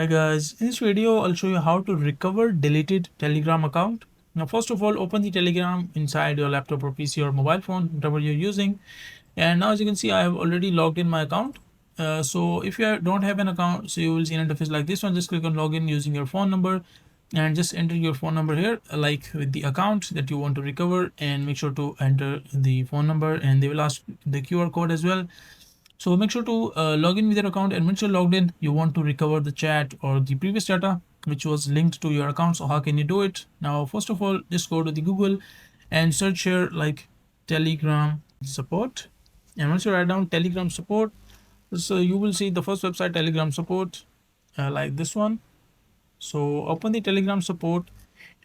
Hi guys, in this video I'll show you how to recover deleted Telegram account. Now first of all, open the Telegram inside your laptop or PC or mobile phone, whatever you're using. And now as you can see, I have already logged in my account. So if you don't have an account, so you will see an interface like this one. Just click on login using your phone number and just enter your phone number here, like with the account that you want to recover, and make sure to enter the phone number, and they will ask the QR code as well. So make sure to log in with your account, and once you're logged in, you want to recover the chat or the previous data which was linked to your account. So how can you do it? Now, first of all, just go to the Google and search here like Telegram support. And once you write down Telegram support, so you will see the first website, Telegram support, like this one. So open the Telegram support,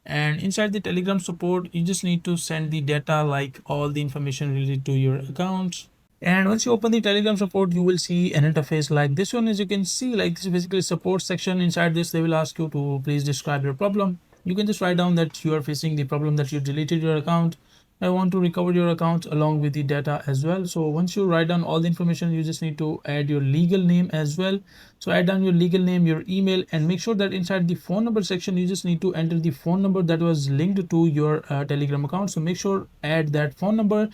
and inside the Telegram support, you just need to send the data, like all the information related to your account. And once you open the Telegram support, you will see an interface like this one. As you can see, like this is basically support section. Inside this, they will ask you to please describe your problem. You can just write down that you are facing the problem that you deleted your account. I want to recover your account along with the data as well. So once you write down all the information, you just need to add your legal name as well. So add down your legal name, your email, and make sure that inside the phone number section, you just need to enter the phone number that was linked to your Telegram account. So make sure add that phone number.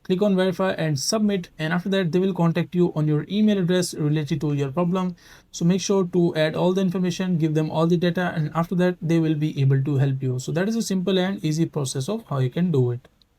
Click on verify and submit, and after that they will contact you on your email address related to your problem. So make sure to add all the information, give them all the data, and after that they will be able to help you. So that is a simple and easy process of how you can do it.